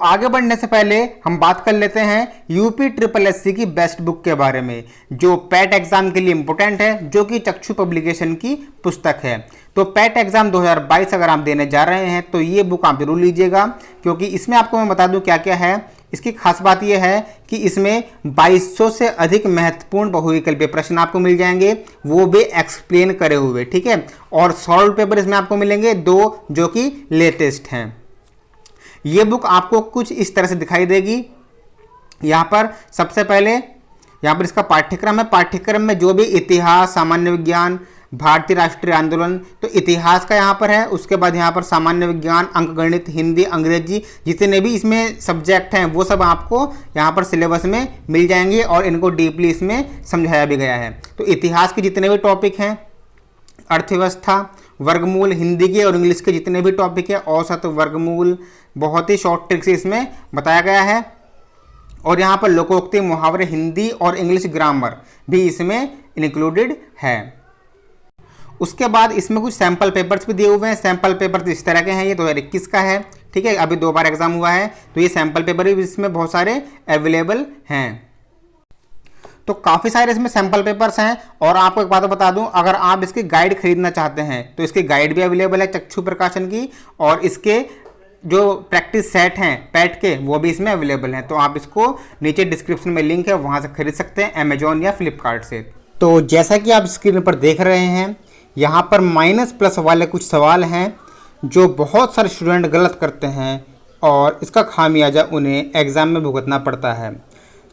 आगे बढ़ने से पहले हम बात कर लेते हैं यूपी ट्रिपल एससी की बेस्ट बुक के बारे में, जो पैट एग्जाम के लिए इंपॉर्टेंट है, जो कि चक्षु पब्लिकेशन की पुस्तक है। तो पैट एग्जाम 2022 अगर आप देने जा रहे हैं तो ये बुक आप जरूर लीजिएगा, क्योंकि इसमें आपको मैं बता दूं क्या क्या है। इसकी खास बात यह है कि इसमें 2200 से अधिक महत्वपूर्ण बहुविकल्पीय प्रश्न आपको मिल जाएंगे, वो भी एक्सप्लेन करे हुए, ठीक है। और सॉल्व पेपर इसमें आपको मिलेंगे 2, जो कि लेटेस्ट हैं। ये बुक आपको कुछ इस तरह से दिखाई देगी। यहाँ पर सबसे पहले यहाँ पर इसका पाठ्यक्रम है। पाठ्यक्रम में जो भी इतिहास, सामान्य विज्ञान, भारतीय राष्ट्रीय आंदोलन, तो इतिहास का यहाँ पर है। उसके बाद यहाँ पर सामान्य विज्ञान, अंकगणित, हिंदी, अंग्रेजी, जितने भी इसमें सब्जेक्ट हैं वो सब आपको यहाँ पर सिलेबस में मिल जाएंगे और इनको डीपली इसमें समझाया भी गया है। तो इतिहास के जितने भी टॉपिक हैं, अर्थव्यवस्था, वर्गमूल, हिंदी के और इंग्लिश के जितने भी टॉपिक है, औसत, वर्गमूल, बहुत ही शॉर्ट ट्रिक से इसमें बताया गया है। और यहाँ पर लोकोक्ति, मुहावरे, हिंदी और इंग्लिश ग्रामर भी इसमें इंक्लूडेड है। उसके बाद इसमें कुछ सैंपल पेपर्स भी दिए हुए हैं। सैंपल पेपर्स इस तरह के हैं। ये 2021 का है, ठीक है। अभी 2 बार एग्जाम हुआ है, तो ये सैंपल पेपर भी इसमें बहुत सारे अवेलेबल हैं। तो काफ़ी सारे इसमें सैंपल पेपर्स हैं। और आपको एक बात बता दूं, अगर आप इसकी गाइड खरीदना चाहते हैं तो इसकी गाइड भी अवेलेबल है चक्षु प्रकाशन की, और इसके जो प्रैक्टिस सेट हैं पैट के वो भी इसमें अवेलेबल हैं। तो आप इसको नीचे डिस्क्रिप्शन में लिंक है, वहाँ से खरीद सकते हैं, अमेजोन या फ्लिपकार्ट से। तो जैसा कि आप स्क्रीन पर देख रहे हैं, यहाँ पर माइनस प्लस वाले कुछ सवाल हैं जो बहुत सारे स्टूडेंट गलत करते हैं, और इसका खामियाजा उन्हें एग्ज़ाम में भुगतना पड़ता है।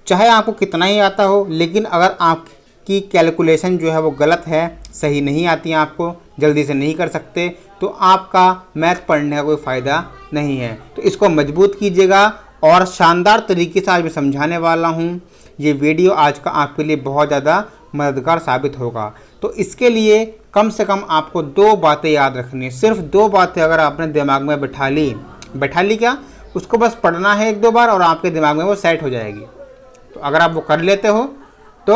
चाहे आपको कितना ही आता हो, लेकिन अगर आपकी कैलकुलेशन जो है वो गलत है, सही नहीं आती है, आपको जल्दी से नहीं कर सकते, तो आपका मैथ पढ़ने का कोई फ़ायदा नहीं है। तो इसको मजबूत कीजिएगा, और शानदार तरीके से आज मैं समझाने वाला हूँ। ये वीडियो आज का आपके लिए बहुत ज़्यादा मददगार साबित होगा। तो इसके लिए कम से कम आपको 2 बातें याद रखनी है। सिर्फ 2 बातें अगर आपने दिमाग में बैठा ली क्या, उसको बस पढ़ना है 1-2 बार और आपके दिमाग में वो सेट हो जाएगी। तो अगर आप वो कर लेते हो तो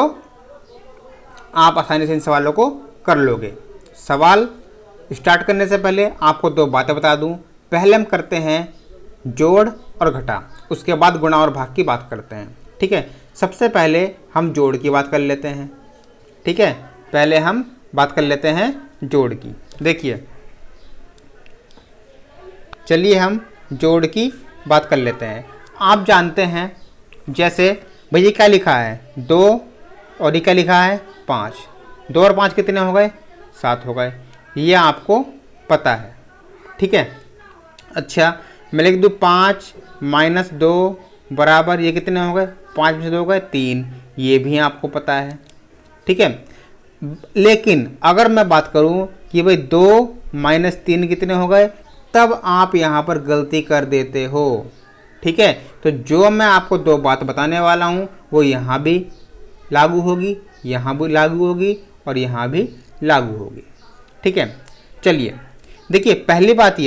आप आसानी से इन सवालों को कर लोगे। सवाल स्टार्ट करने से पहले आपको 2 बातें बता दूं। पहले हम करते हैं जोड़ और घटा, उसके बाद गुणा और भाग की बात करते हैं, ठीक है। सबसे पहले हम जोड़ की बात कर लेते हैं, ठीक है। पहले हम बात कर लेते हैं जोड़ की। देखिए, चलिए हम जोड़ की बात कर लेते हैं। आप जानते हैं, जैसे भैया क्या लिखा है 2, और ये क्या लिखा है 5। 2 और 5 कितने हो गए? 7 हो गए। ये आपको पता है, ठीक है। अच्छा, मैं लिख दूँ 5 - 2 बराबर ये कितने हो गए? 5 में से 2 गए 3। ये भी आपको पता है, ठीक है। लेकिन अगर मैं बात करूं कि भाई 2 - 3 कितने हो गए, तब आप यहाँ पर गलती कर देते हो, ठीक है। तो जो मैं आपको 2 बात बताने वाला हूँ वो यहाँ भी लागू होगी, यहाँ भी लागू होगी और यहाँ भी लागू होगी, ठीक है। चलिए देखिए, पहली बात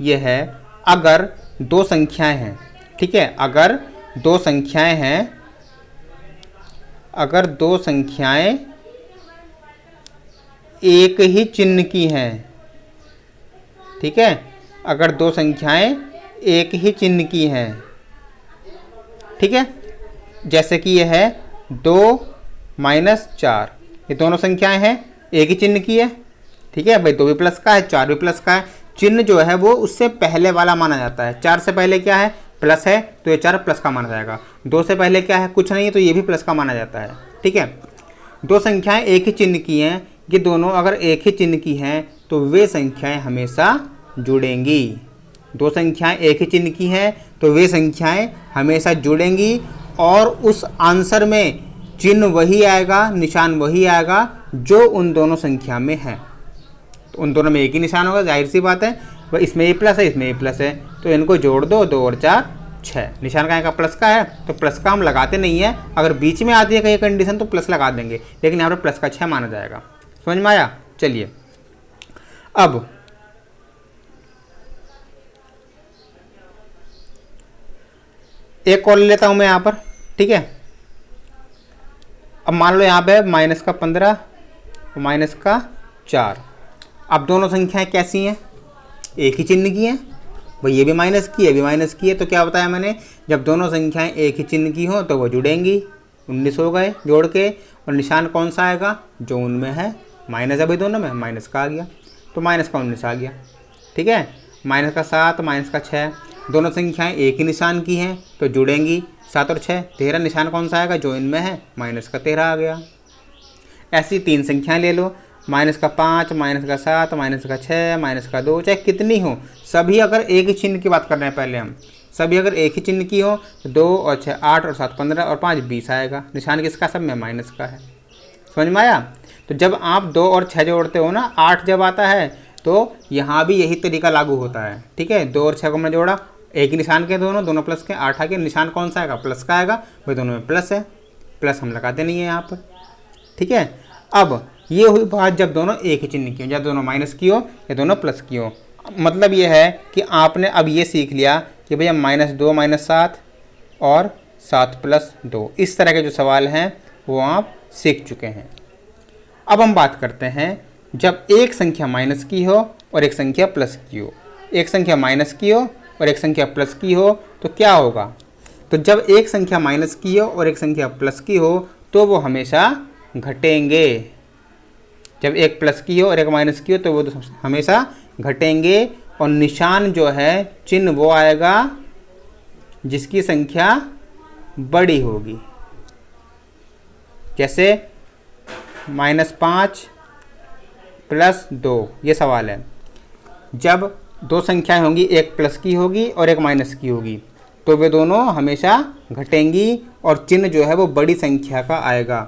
यह है, अगर 2 संख्याएं हैं, ठीक है, अगर 2 संख्याएं एक ही चिन्ह की हैं, ठीक है, अगर 2 संख्याएं एक ही चिन्ह की हैं, ठीक है। जैसे कि यह है 2 - 4, ये दोनों संख्याएं हैं एक ही चिन्ह की है, ठीक है। भाई 2 भी प्लस का है, 4 भी प्लस का है। चिन्ह जो है वो उससे पहले वाला माना जाता है। 4 से पहले क्या है? प्लस है, तो ये 4 प्लस का माना जाएगा। 2 से पहले क्या है? कुछ नहीं है, तो ये भी प्लस का माना जाता है, ठीक है। 2 संख्याएं एक ही चिन्ह की हैं, ये दोनों अगर एक ही चिन्ह की हैं तो वे संख्याएं हमेशा जुड़ेंगी। 2 संख्याएं एक ही चिन्ह की हैं तो वे संख्याएं हमेशा जुड़ेंगी, और उस आंसर में चिन्ह वही आएगा, निशान वही आएगा जो उन दोनों संख्या में है। तो उन दोनों में एक ही निशान होगा, जाहिर सी बात है। वह इसमें ये प्लस है, इसमें ये प्लस है, तो इनको जोड़ दो, 2 और 4 6। निशान का प्लस का है, तो प्लस का हम लगाते नहीं है। अगर बीच में आती है कहीं कंडीशन तो प्लस लगा देंगे, लेकिन यहाँ पर प्लस का 6 माना जाएगा। समझ में आया? चलिए, अब एक और लेता हूं मैं यहाँ पर, ठीक है। अब मान लो यहाँ पे माइनस का 15 और माइनस का 4। अब दोनों संख्याएं कैसी हैं? एक ही चिन्ह की है, भाई ये भी माइनस की है, भी माइनस की है, तो क्या बताया मैंने, जब दोनों संख्याएं एक ही चिन्ह की हो तो वो जुड़ेंगी। 19 हो गए जोड़ के, और निशान कौन सा आएगा, जो उनमें है, माइनस है भाई दोनों में, माइनस का आ गया, तो माइनस का 19 आ गया। ठीक है, माइनस का 7 माइनस का 6, दोनों संख्याएं एक ही निशान की हैं तो जुड़ेंगी, 7 और 6 13, निशान कौन सा आएगा, जो इनमें है, माइनस का 13 आ गया। ऐसी 3 संख्याएं ले लो, माइनस का 5 माइनस का 7 माइनस का 6 माइनस का 2, चाहे कितनी हो, सभी अगर एक ही चिन्ह की बात कर रहे हैं पहले हम, सभी अगर एक ही चिन्ह की हो तो 2 और 6 8 और 7 15 और 5 20 आएगा, निशान किसका, सब में माइनस का है। समझ में आया। तो जब आप 2 और 6 जोड़ते हो ना, 8 जब आता है तो यहाँ भी यही तरीका लागू होता है। ठीक है, 2 और 6 को हमने जोड़ा, एक ही निशान के दोनों प्लस के, 8 आ गया, निशान कौन सा आएगा, प्लस का आएगा, भाई दोनों में प्लस है, प्लस हम लगाते नहीं है यहाँ पर। ठीक है, अब ये हुई बात जब दोनों एक ही चिन्ह की हो, या दोनों माइनस की हो या दोनों प्लस की हो। मतलब ये है कि आपने अब ये सीख लिया कि भैया -2 -7 और 7 + 2, इस तरह के जो सवाल हैं वो आप सीख चुके हैं। अब हम बात करते हैं जब एक संख्या माइनस की हो और एक संख्या प्लस की हो, एक संख्या माइनस की हो और एक संख्या प्लस की हो तो क्या होगा। तो जब एक संख्या माइनस की हो और एक संख्या प्लस की हो तो वो हमेशा घटेंगे। जब एक प्लस की हो और एक माइनस की हो तो वो हमेशा घटेंगे, और निशान जो है, चिन्ह वो आएगा जिसकी संख्या बड़ी होगी। जैसे -5 + 2, ये सवाल है। जब दो संख्याएं होंगी, एक प्लस की होगी और एक माइनस की होगी, तो वे दोनों हमेशा घटेंगी और चिन्ह जो है वो बड़ी संख्या का आएगा।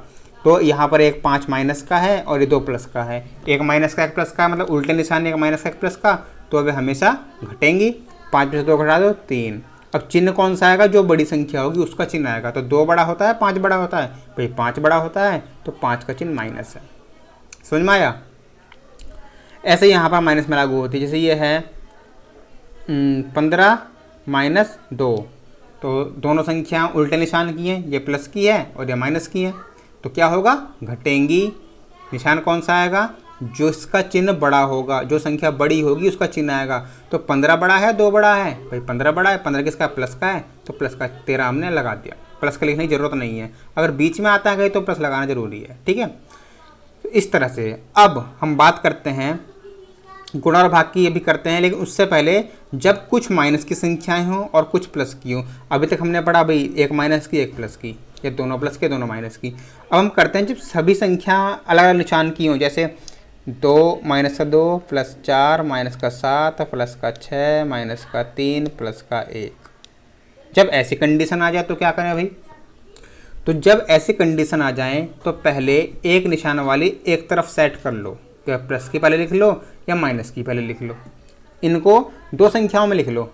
तो यहाँ पर एक 5 माइनस का है और ये 2 प्लस का है, एक माइनस का एक प्लस का, मतलब उल्टे निशान, एक माइनस का एक प्लस का, तो वे हमेशा घटेंगी। 5 में से 2 घटा दो 3। अब चिन्ह कौन सा आएगा, जो बड़ी संख्या होगी उसका चिन्ह आएगा। तो 2 बड़ा होता है, 5 बड़ा होता है, भाई 5 बड़ा होता है तो 5 का चिन्ह माइनस है। समझ में आया। ऐसे यहाँ पर माइनस में लागू होती है। जैसे ये है 15 - 2, तो दोनों संख्या उल्टे निशान की हैं, ये प्लस की है और ये माइनस की है, तो क्या होगा, घटेंगी। निशान कौन सा आएगा, जो इसका चिन्ह बड़ा होगा, जो संख्या बड़ी होगी उसका चिन्ह आएगा। तो 15 बड़ा है, 2 बड़ा है, भाई 15 बड़ा है, 15 किसका, प्लस का है, तो प्लस का 13 हमने लगा दिया। प्लस का लिखने की जरूरत नहीं है, अगर बीच में आता है कहीं तो प्लस लगाना जरूरी है। ठीक है, तो इस तरह से अब हम बात करते हैं गुणा और भाग की, ये भी करते हैं, लेकिन उससे पहले जब कुछ माइनस की संख्याएं हों और कुछ प्लस की हों। अभी तक हमने पढ़ा भाई एक माइनस की एक प्लस की, या दोनों प्लस के दोनों माइनस की। अब हम करते हैं जब सभी संख्या अलग अलग निशान की हों, जैसे 2 - 2 + 4 - 7 + 6 - 3 + 1। जब ऐसी कंडीशन आ जाए तो क्या करें भाई, तो जब ऐसी कंडीशन आ जाए तो पहले एक निशान वाली एक तरफ सेट कर लो, क्या प्लस की पहले लिख लो या माइनस की पहले लिख लो, इनको 2 संख्याओं में लिख लो।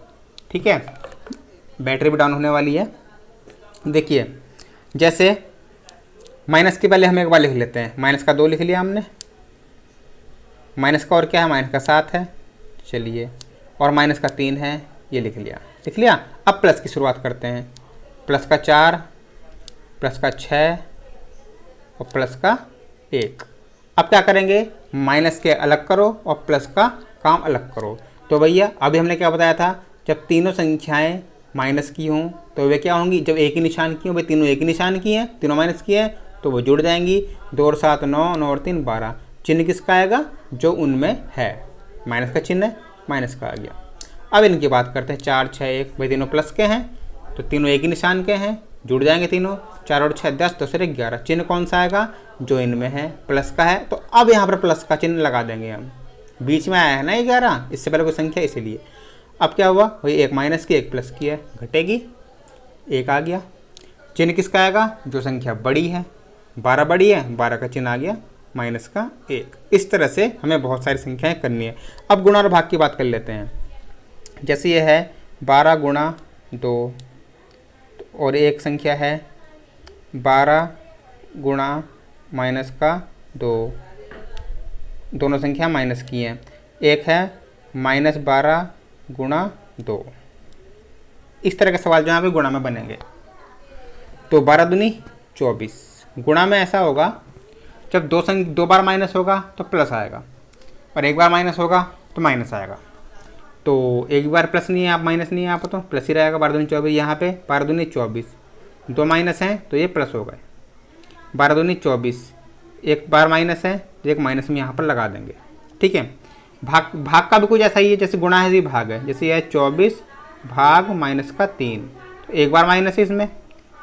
ठीक है, बैटरी भी डाउन होने वाली है। देखिए, जैसे माइनस की पहले हम एक बार लिख लेते हैं, माइनस का 2 लिख लिया हमने, माइनस का और क्या है, माइनस का 7 है, चलिए, और माइनस का 3 है, ये लिख लिया। अब प्लस की शुरुआत करते हैं, प्लस का 4 प्लस का 6 और प्लस का 1। अब क्या करेंगे, माइनस के अलग करो और प्लस का काम अलग करो। तो भैया अभी हमने क्या बताया था, जब तीनों संख्याएं माइनस की हों तो वे क्या होंगी, जब एक ही निशान की हों, भाई तीनों एक ही निशान की हैं, तीनों माइनस की हैं, तो वो जुड़ जाएंगी। 2 और 7 9, 9 और 3 12। चिन्ह किसका आएगा, जो उनमें है, माइनस का चिन्ह है, माइनस का आ गया। अब इनकी बात करते हैं, 4 6 1, भाई तीनों प्लस के हैं तो तीनों एक ही निशान के हैं, जुड़ जाएंगे तीनों। 4 और 6 10, 10 और 11। चिन्ह कौन सा आएगा, जो इनमें है, प्लस का है, तो अब यहाँ पर प्लस का चिन्ह लगा देंगे हम। बीच में आया है ना 11, इससे पहले कोई संख्या, इसीलिए। अब क्या हुआ, वही एक माइनस की एक प्लस की है, घटेगी, 1 आ गया। चिन्ह किसका आएगा, जो संख्या बड़ी है, 12 बड़ी है, 12 का चिन्ह आ गया, माइनस का 1। इस तरह से हमें बहुत सारी संख्याएं करनी है। अब गुणा और भाग की बात कर लेते हैं। जैसे ये है 12 × 2, और एक संख्या है 12 × -2, दोनों संख्या माइनस की हैं। एक है -12 × 2। इस तरह के सवाल जो यहाँ पे गुणा में बनेंगे। तो 12 दूनी 24। गुणा में ऐसा होगा, जब 2 बार माइनस होगा तो प्लस आएगा, और एक बार माइनस होगा तो माइनस आएगा। तो एक बार प्लस नहीं है, आप माइनस नहीं है, आप तो प्लस ही रहेगा। 12 दूनी 24, यहाँ पे 12 दूनी 24, 2 माइनस हैं तो ये प्लस हो गए। 12 दूनी 24, एक बार माइनस है तो एक माइनस में यहाँ पर लगा देंगे, ठीक है। भाग का भी कुछ ऐसा ही है, जैसे गुणा है भाग है, जैसे यह 24 भाग माइनस का 3, तो एक बार माइनस है इसमें,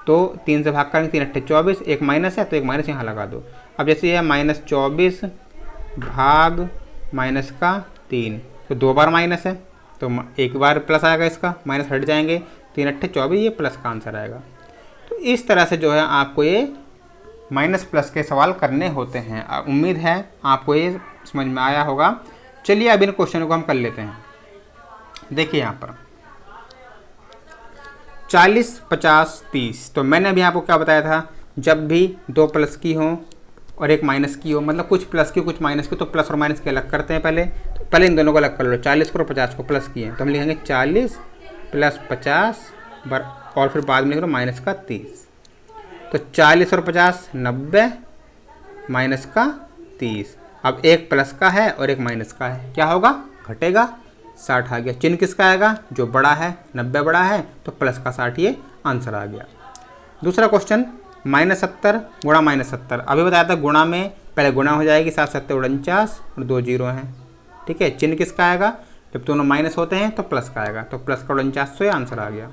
तो 3 से भाग करेंगे, 3 अट्ठे 24, एक माइनस है तो एक माइनस यहाँ लगा दो। अब जैसे यह -24 भाग माइनस का 3, तो 2 बार माइनस है तो एक बार प्लस आएगा, इसका माइनस हट जाएंगे, 3 अट्ठे 24, ये प्लस का आंसर आएगा। तो इस तरह से जो है आपको ये माइनस प्लस के सवाल करने होते हैं। उम्मीद है आपको ये समझ में आया होगा। चलिए अब इन क्वेश्चनों को हम कर लेते हैं। देखिए यहाँ पर 40, 50, 30, तो मैंने अभी आपको क्या बताया था, जब भी 2 प्लस की हो और एक माइनस की हो, मतलब कुछ प्लस की कुछ माइनस की, तो प्लस और माइनस के अलग करते हैं। पहले इन दोनों को अलग कर लो। 40 को और 50 को प्लस किए तो हम लिखेंगे 40 + 50 और फिर बाद में लिख लो माइनस का 30। तो 40 और 50 90 माइनस का 30। अब एक प्लस का है और एक माइनस का है, क्या होगा, घटेगा, 60 आ गया। चिन्ह किसका आएगा, जो बड़ा है, 90 बड़ा है तो प्लस का 60 ये आंसर आ गया। दूसरा क्वेश्चन -70 गुणा -70। अभी बताया था गुणा में पहले गुणा हो जाएगी, 7 7 49 और 2 जीरो हैं, ठीक है। चिन्ह किसका आएगा, जब दोनों माइनस होते हैं तो प्लस का आएगा, तो प्लस का 49, तो ये आंसर आ गया।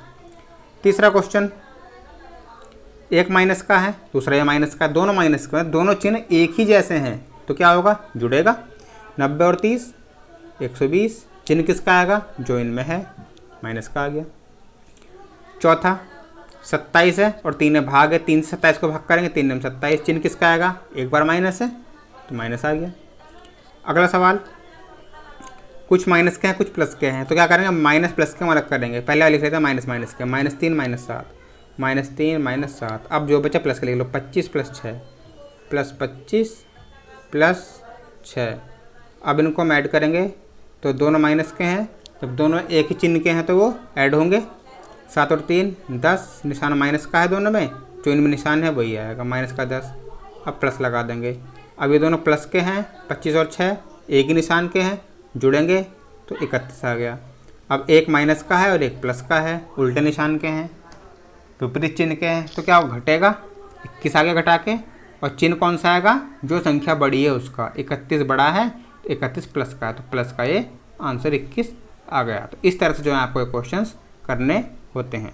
तीसरा क्वेश्चन, एक माइनस का है, दूसरा ये माइनस का है, दोनों माइनस का है, दोनों चिन्ह एक ही जैसे हैं तो क्या होगा, जुड़ेगा। 90 और 30 120, चिन्ह किसका आएगा, जो इनमें है, माइनस का आ गया। चौथा 27 है और 3 भाग है, 3 से 27 को भाग करेंगे, 3 में 27, चिन्ह किसका आएगा, एक बार माइनस है तो माइनस आ गया। अगला सवाल, कुछ माइनस के हैं कुछ प्लस के हैं, तो क्या करेंगे, माइनस प्लस के हम अलग करेंगे। पहले लिख लेते हैं माइनस माइनस के, -3 -7, -3 -7। अब जो बचा प्लस के लिख लो, 25 + 6 +25 + 6। अब इनको हम ऐड करेंगे तो दोनों माइनस के हैं, जब दोनों एक ही चिन्ह के हैं तो वो ऐड होंगे। 7 और 3 10, निशान माइनस का है दोनों में, जो इनमें निशान है वही आएगा, माइनस का 10। अब प्लस लगा देंगे। अब ये दोनों प्लस के हैं, 25 और 6 एक ही निशान के हैं, जुड़ेंगे तो 31 आ गया। अब एक माइनस का है और एक प्लस का है, उल्टे निशान के हैं, विपरीत चिन्ह के हैं, तो क्या वो घटेगा, 21 आगे घटा के, और चिन्ह कौन सा आएगा, जो संख्या बड़ी है उसका। 31 बड़ा है तो 31 प्लस का है, तो प्लस का ये आंसर 21 आ गया। तो इस तरह से जो है आपको क्वेश्चंस करने होते हैं।